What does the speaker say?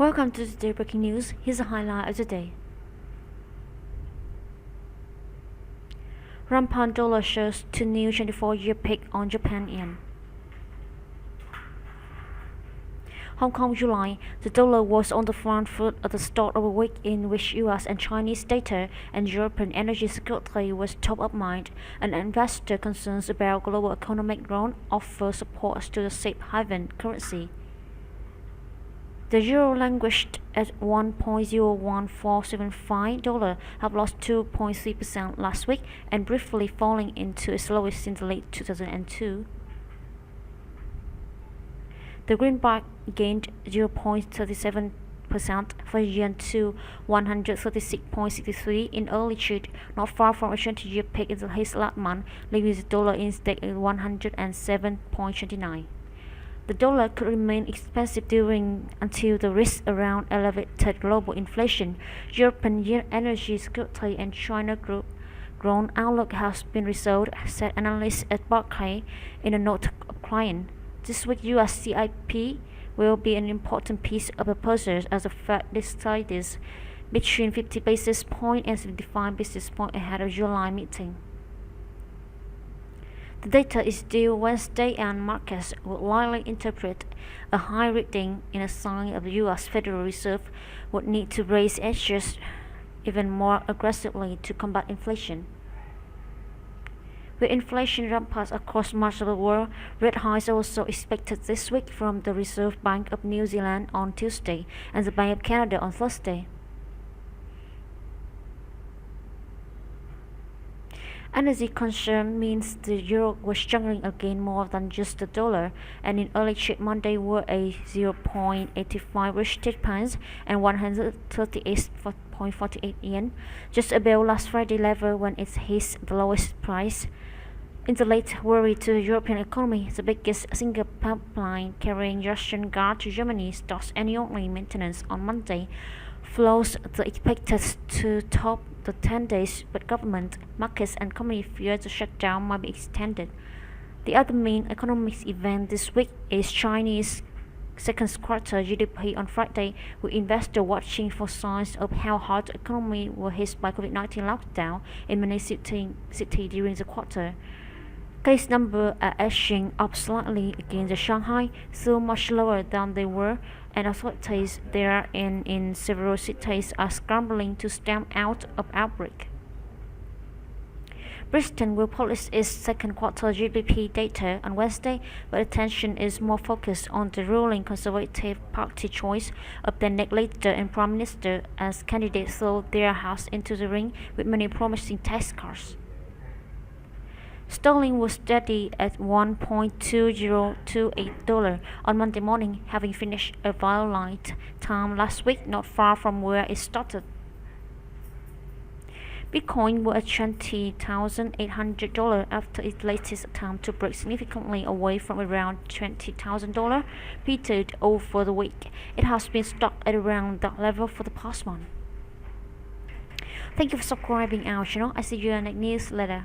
Welcome to today's breaking news. Here's a highlight of the day. Rampant dollar shows to new 24-year peak on Japan yen. Hong Kong July, the dollar was on the front foot at the start of a week in which US and Chinese data and European energy security was top of mind, and investor concerns about global economic growth offer support to the safe haven currency. The euro languished at $1.01475, have lost 2.3% last week and briefly falling into its lowest since late 2002. The greenback gained 0.37% for yen to 136.63 in early trade, not far from a 20-year peak in his last month, leaving the dollar instead at 107.29. The dollar could remain expensive until the risks around elevated global inflation, European energy security, and China growth outlook has been resolved, said analysts at Barclays in a note of client. This week, US CIP will be an important piece of the puzzle as the Fed decides between 50 basis points and 75 basis points ahead of July meeting. The data is due Wednesday, and markets would likely interpret a high reading in a sign of the US Federal Reserve would need to raise interest even more aggressively to combat inflation. With inflation rampant across much of the world, rate hikes are also expected this week from the Reserve Bank of New Zealand on Tuesday and the Bank of Canada on Thursday. Energy concern means the euro was struggling again more than just the dollar, and in early trade Monday were a 0.85 restricted pounds and 138.48 yen, just above last Friday level when it hit the lowest price. In the late worry to the European economy, the biggest single pipeline carrying Russian gas to Germany starts annual maintenance on Monday. Flows are expected to top the 10 days, but government, markets, and companies fear the shutdown might be extended. The other main economic event this week is Chinese second quarter GDP on Friday, with investors watching for signs of how hard the economy was hit by COVID-19 lockdown in many cities during the quarter. Case numbers are edging up slightly against Shanghai, though much lower than they were, and authorities there in several cities are scrambling to stamp out of outbreak. Britain will publish its second quarter GDP data on Wednesday, but attention is more focused on the ruling Conservative Party choice of their next leader and Prime Minister as candidates throw their house into the ring with many promising tax cuts. Sterling was steady at $1.2028 on Monday morning, having finished a violent time last week not far from where it started. Bitcoin was at $20,800 after its latest attempt to break significantly away from around $20,000 petered over the week. It has been stuck at around that level for the past month. Thank you for subscribing our channel. I see you in the next newsletter.